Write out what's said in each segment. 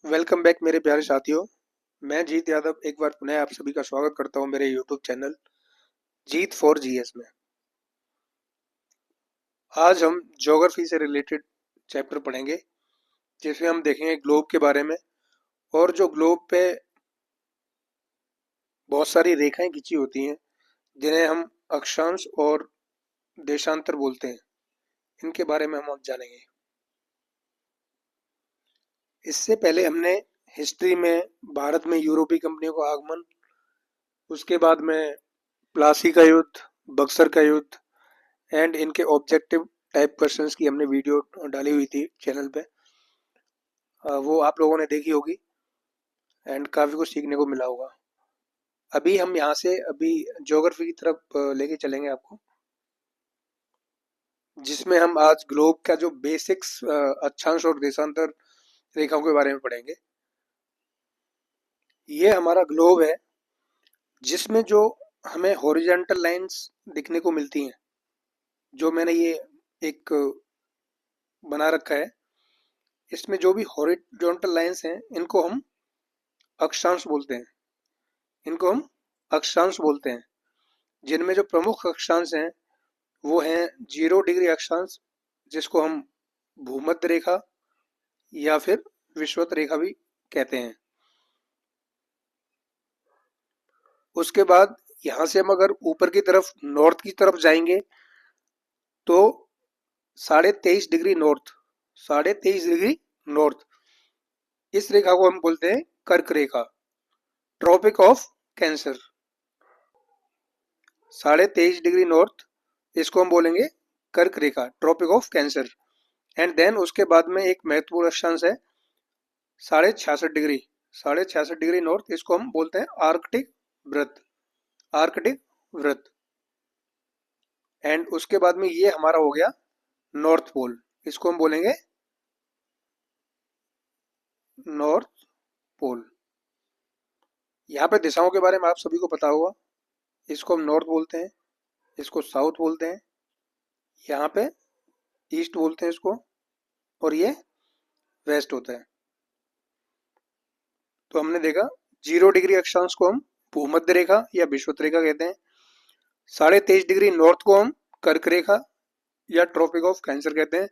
Welcome back मेरे प्यारे साथियों। मैं जीत यादव एक बार पुनः आप सभी का स्वागत करता हूं मेरे YouTube channel Jeet for GS में। आज हम ज्योग्राफी से रिलेटेड चैप्टर पढ़ेंगे जिसमें हम देखेंगे ग्लोब के बारे में। और जो ग्लोब पे बहुत सारी रेखाएं खींची होती हैं जिन्हें हम अक्षांश और देशांतर बोलते हैं, इनके बारे में हम आज जानेंगे। इससे पहले हमने हिस्ट्री में भारत में यूरोपीय कंपनियों का आगमन, उसके बाद में प्लासी का युद्ध, बक्सर का युद्ध एंड इनके ऑब्जेक्टिव टाइप क्वेश्चंस की हमने वीडियो डाली हुई थी चैनल पे। वो आप लोगों ने देखी होगी एंड काफ़ी कुछ सीखने को मिला होगा। अभी हम यहाँ से अभी ज्योग्राफी की तरफ लेके चलेंगे आपको, जिसमें हम आज ग्लोब का जो बेसिक्स अक्षांश और देशांतर रेखाओं के बारे में पढ़ेंगे। ये हमारा ग्लोब है जिसमें जो हमें हॉरिजॉन्टल लाइंस दिखने को मिलती हैं, जो मैंने ये एक बना रखा है। इसमें जो भी हॉरिजॉन्टल लाइंस हैं इनको हम अक्षांश बोलते हैं, इनको हम अक्षांश बोलते हैं। जिनमें जो प्रमुख अक्षांश हैं वो हैं 0 डिग्री अक्षांश, जिसको हम भूमध्य रेखा या फिर विषुवत रेखा भी कहते हैं। उसके बाद यहाँ से हम अगर ऊपर की तरफ नॉर्थ की तरफ जाएंगे तो 23.5 डिग्री नॉर्थ, 23.5 डिग्री नॉर्थ, इस रेखा को हम बोलते हैं कर्क रेखा, tropic of cancer. 23.5 degree north, इसको हम बोलेंगे कर्क रेखा, tropic of cancer. And then उसके बाद में एक महत्वपूर्ण अक्षांश है 66.5 डिग्री, 66.5 डिग्री नॉर्थ, इसको हम बोलते हैं आर्कटिक वृत्त, आर्कटिक वृत्त। एंड उसके बाद में ये हमारा हो गया नॉर्थ पोल, इसको हम बोलेंगे नॉर्थ पोल। यहाँ पे दिशाओं के बारे में आप सभी को पता होगा, इसको हम नॉर्थ बोलते हैं, इसको साउथ बोलते हैं, यहाँ पे ईस्ट बोलते हैं इसको, और ये वेस्ट होता है। तो हमने देखा 0 डिग्री अक्षांश को हम भूमध्य रेखा या विषुवत रेखा कहते हैं, 23.5 डिग्री नॉर्थ को हम कर्क रेखा या ट्रॉपिक ऑफ कैंसर कहते हैं,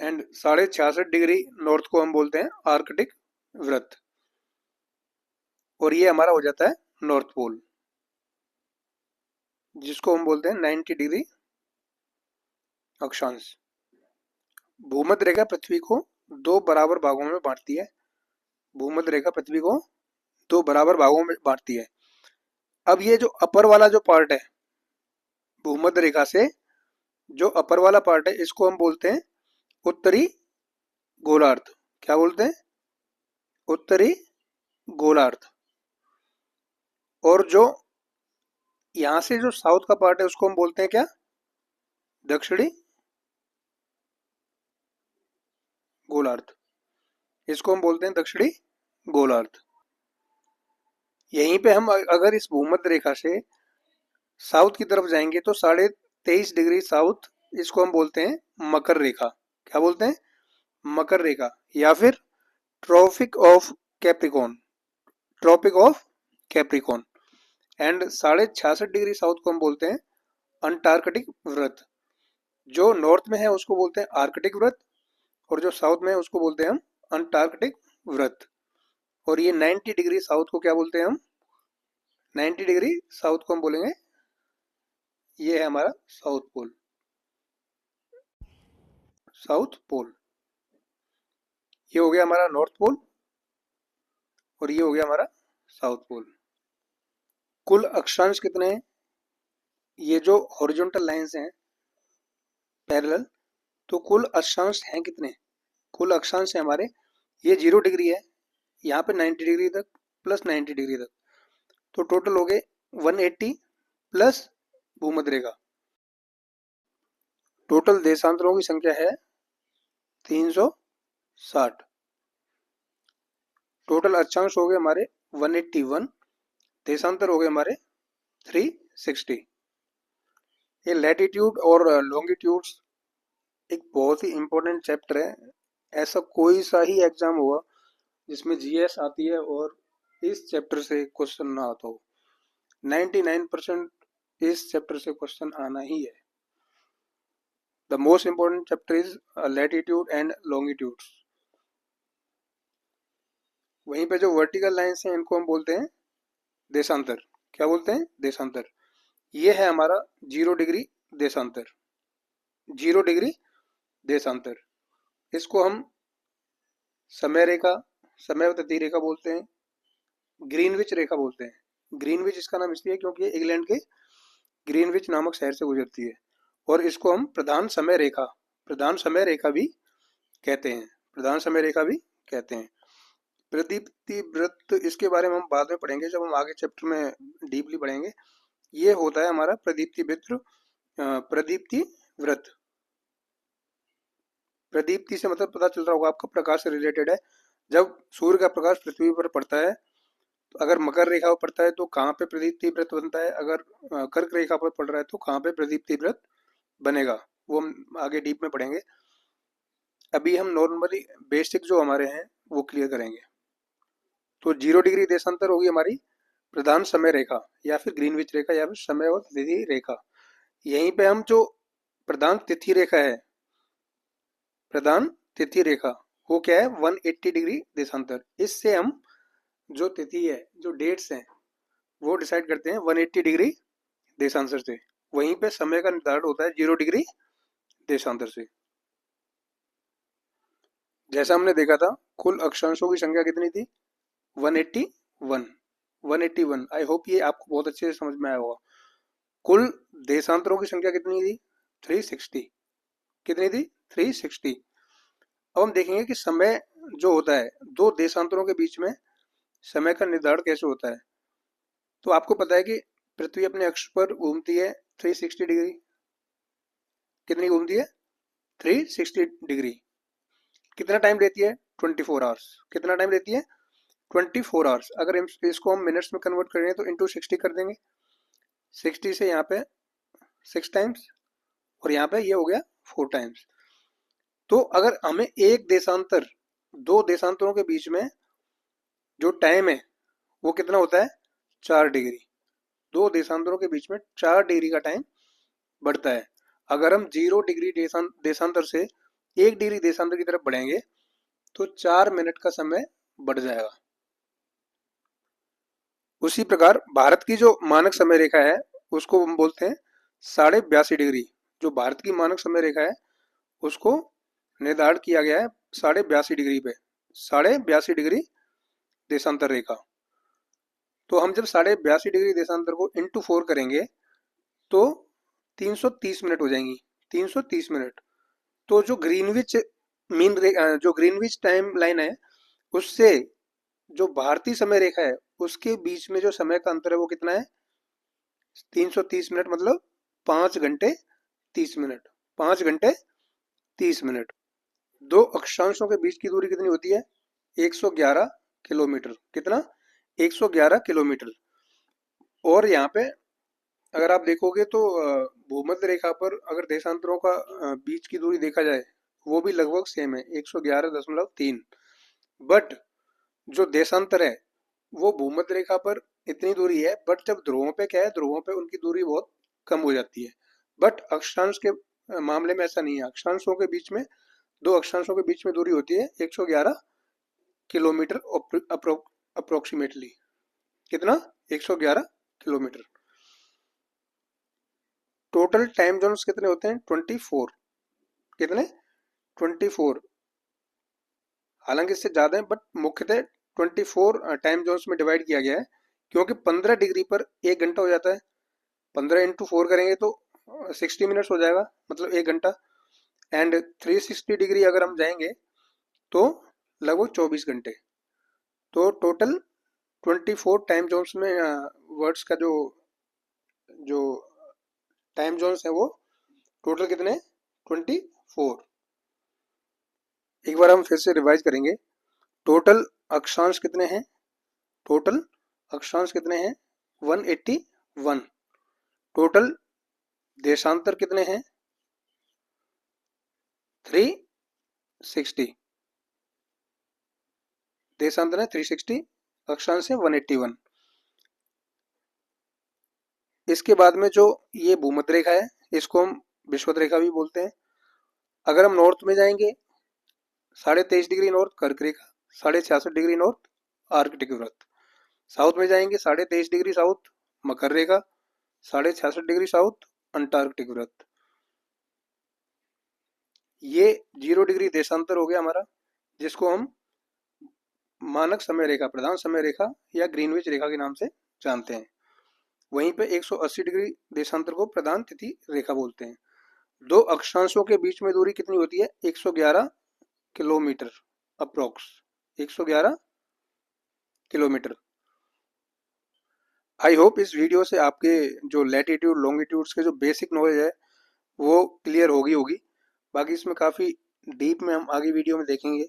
एंड 66.5 डिग्री नॉर्थ को हम बोलते हैं आर्कटिक वृत्त। और ये हमारा हो जाता है नॉर्थ पोल, जिसको हम बोलते हैं 90 डिग्री अक्षांश। भूमध्य रेखा पृथ्वी को 2 बराबर भागों में बांटती है, भूमध्य रेखा पृथ्वी को 2 बराबर भागों में बांटती है। अब ये जो अपर वाला जो पार्ट है भूमध्य रेखा से, जो अपर वाला पार्ट है, इसको हम बोलते हैं उत्तरी गोलार्ध। क्या बोलते हैं? उत्तरी गोलार्ध। और जो यहां से जो साउथ का पार्ट है उसको हम बोलते हैं क्या? दक्षिणी गोलार्ध, इसको हम बोलते हैं दक्षिणी गोलार्ध। यहीं पे हम अगर इस भूमध्य रेखा से साउथ की तरफ जाएंगे तो 23.5 डिग्री साउथ, इसको हम बोलते हैं मकर रेखा। क्या बोलते हैं? मकर रेखा, या फिर tropic of capricorn, tropic of capricorn. And 66.5 degree south को हम बोलते हैं अंटार्कटिक वृत्त। जो नॉर्थ में है उसको बोलते हैं आर्कटिक वृत्त, और जो साउथ में है उसको बोलते हैं हम अंटार्कटिक वृत्त। और ये 90 डिग्री साउथ को क्या बोलते हैं हम? 90 डिग्री साउथ को हम बोलेंगे, ये है हमारा साउथ पोल, साउथ पोल। ये हो गया हमारा नॉर्थ पोल और ये हो गया हमारा साउथ पोल। कुल अक्षांश कितने हैं? ये जो हॉरिजॉन्टल लाइंस हैं पैरेलल, तो कुल अक्षांश हैं कितने? कुल अक्षांश है हमारे, ये 0 डिग्री है, यहाँ पे 90 डिग्री तक प्लस 90 डिग्री तक, तो टोटल हो गए 180 प्लस भूमध्य रेखा। टोटल देशांतरों की संख्या है 360। टोटल अक्षांश हो गए हमारे 181, देशांतर हो गए हमारे 360। ये लैटिट्यूड और लॉन्गिट्यूड्स एक बहुत ही इंपॉर्टेंट चैप्टर है। ऐसा कोई सा ही एग्जाम हुआ जिसमें जीएस आती है और इस चैप्टर से क्वेश्चन ना आता हो। 99% इस चैप्टर से क्वेश्चन आना ही है। The most important chapter is latitude and longitudes. वहीं पे जो वर्टिकल लाइन्स हैं इनको हम बोलते हैं देशांतर। क्या बोलते हैं? देशांतर। ये है हमारा 0 डिग्री देशांतर। 0 डिग्री देशांतर, इसको हम समय रेखा, समय तिथि रेखा बोलते हैं, ग्रीनविच रेखा बोलते हैं। ग्रीनविच इसका नाम इसलिए क्योंकि इंग्लैंड के ग्रीनविच नामक शहर से गुजरती है। और इसको हम प्रधान समय रेखा, प्रधान समय रेखा भी कहते हैं, प्रधान समय रेखा भी कहते हैं। प्रदीप्ति व्रत, इसके बारे में हम बाद में पढ़ेंगे जब हम आगे चैप्टर में डीपली पढ़ेंगे। ये होता है हमारा प्रदीप्ति व्रत। प्रदीप्ति व्रत, प्रदीप्ति से मतलब पता चल रहा होगा आपका, प्रकाश से रिलेटेड है। जब सूर्य का प्रकाश पृथ्वी पर पड़ता है, तो अगर मकर रेखा पर पड़ता है तो कहाँ पे प्रदीप्ति व्रत बनता है, अगर कर्क रेखा पर पड़ रहा है तो कहाँ पे प्रदीप्ति व्रत बनेगा, वो हम आगे डीप में पढ़ेंगे। अभी हम नॉर्मली बेसिक जो हमारे हैं वो क्लियर करेंगे। तो 0 डिग्री देशांतर होगी हमारी प्रधान समय रेखा या फिर ग्रीनविच रेखा या फिर समय और तिथि रेखा। यहीं पे हम जो प्रधान तिथि रेखा है, प्रधान तिथि रेखा, वो क्या है? 180 डिग्री देशांतर। इससे हम जो तिथि है, जो डेट्स हैं, वो डिसाइड करते हैं 180 डिग्री देशांतर से। वहीं पे समय का निर्धारण होता है 0 डिग्री देशांतर से। जैसा हमने देखा था, कुल अक्षांशों की संख्या कितनी थी? 181। 181। आई होप ये आपको बहुत अच्छे से समझ में आया होगा। कुल देशांतरों की संख्या कितनी थी? 360। कितनी थी? 360। अब हम देखेंगे कि समय जो होता है, दो देशांतरों के बीच में समय का निर्धारण कैसे होता है। तो आपको पता है कि पृथ्वी अपने अक्ष पर घूमती है 360 डिग्री। कितनी घूमती है? 360 डिग्री। कितना टाइम लेती है? 24 आवर्स। कितना टाइम लेती है? 24 आवर्स। अगर इसको हम मिनट्स में कन्वर्ट करें तो इंटू 60 कर देंगे। 60 से यहाँ पे 6 टाइम्स और यहाँ पे ये हो गया 4 टाइम्स। तो अगर हमें एक देशांतर, दो देशांतरों के बीच में जो टाइम है वो कितना होता है? 4 डिग्री। दो देशांतरों के बीच में 4 डिग्री का टाइम बढ़ता है। अगर हम 0 डिग्री देशांतर से 1 डिग्री देशांतर की तरफ बढ़ेंगे तो 4 मिनट का समय बढ़ जाएगा। उसी प्रकार भारत की जो मानक समय रेखा है उसको हम बोलते हैं 82.5 डिग्री। जो भारत की मानक समय रेखा है उसको निर्धारित किया गया है 82.5 डिग्री पे। 82.5 डिग्री देशांतर रेखा। तो हम जब 82.5 डिग्री देशांतर को इंटू 4 करेंगे तो 330 मिनट हो जाएंगी। 330 मिनट। तो जो ग्रीनविच जो ग्रीनविच टाइम लाइन है उससे जो भारतीय समय रेखा है उसके बीच में जो समय का अंतर है वो कितना है? 330 मिनट, मतलब 5 घंटे 30 मिनट। 5 घंटे 30 मिनट। दो अक्षांशों के बीच की दूरी कितनी होती है? 111 किलोमीटर। कितना? 111 किलोमीटर। और यहाँ पे अगर आप देखोगे तो भूमध्य रेखा पर अगर देशांतरों का बीच की दूरी देखा जाए वो भी लगभग सेम है, 111.3। बट जो देशांतर है वो भूमध्य रेखा पर इतनी दूरी है, बट जब ध्रुवों पे क्या है, ध्रुवों पे उनकी दूरी बहुत कम हो जाती है। बट अक्षांश के मामले में ऐसा नहीं है। अक्षांशों के बीच में, दो अक्षांशों के बीच में दूरी होती है 111 किलोमीटर अप्रोक्सीमेटली। कितना? 111 किलोमीटर। टोटल टाइम जोन्स कितने होते हैं? 24। कितने? 24। हालांकि इससे ज्यादा है बट मुख्यतः 24 टाइम जोन्स में डिवाइड किया गया है क्योंकि 15 डिग्री पर 1 घंटा हो जाता है। 15 इंटू 4 करेंगे तो 60 मिनट्स हो जाएगा, मतलब 1 घंटा। एंड 360 डिग्री अगर हम जाएंगे तो लगभग 24 घंटे। तो टोटल 24 टाइम जोन्स में वर्ड्स का जो जो टाइम जोन्स है वो टोटल कितने? 24। एक बार हम फिर से रिवाइज करेंगे। टोटल अक्षांश कितने हैं? टोटल अक्षांश कितने हैं? 181। टोटल देशांतर कितने हैं? 360। देशांतर है 360, अक्षांश है 181। इसके बाद में जो ये भूमध्य रेखा है इसको हम विषुवत रेखा भी बोलते हैं। अगर हम नॉर्थ में जाएंगे 23.5 डिग्री नॉर्थ कर्क रेखा, 66.5 डिग्री नॉर्थ आर्कटिक वृत्त। साउथ में जाएंगे 23.5 डिग्री साउथ मकर रेखा, 66.5 डिग्री साउथ अंटार्कटिक वृत्त। ये 0 डिग्री देशांतर हो गया हमारा, जिसको हम मानक समय रेखा, प्रधान समय रेखा या ग्रीनविच रेखा के नाम से जानते हैं। वहीं पे 180 डिग्री देशांतर को प्रधान तिथि रेखा बोलते हैं। दो अक्षांशों के बीच में दूरी कितनी होती है? 111 kilometre approx, 111 kilometre. I hope इस वीडियो से आपके जो लैटिट्यूड लॉन्गिट्यूड्स के जो बेसिक नॉलेज है वो क्लियर होगी। बाकी इसमें काफ़ी डीप में हम आगे वीडियो में देखेंगे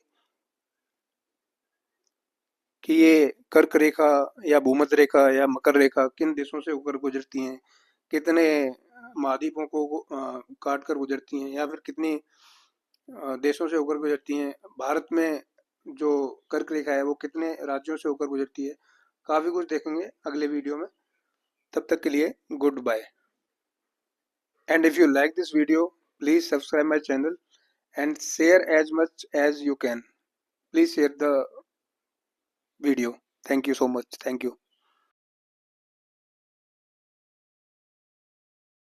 कि ये कर्क रेखा या भूमध्य रेखा या मकर रेखा किन देशों से होकर गुजरती हैं, कितने महाद्वीपों को काट कर गुजरती हैं, या फिर कितनी देशों से होकर गुजरती हैं। भारत में जो कर्क रेखा है वो कितने राज्यों से होकर गुजरती है। काफ़ी कुछ देखेंगे अगले वीडियो में। तब तक के लिए good bye. And if you like this video please subscribe my channel and share as much as you can. Please share the video. Thank you so much. Thank you.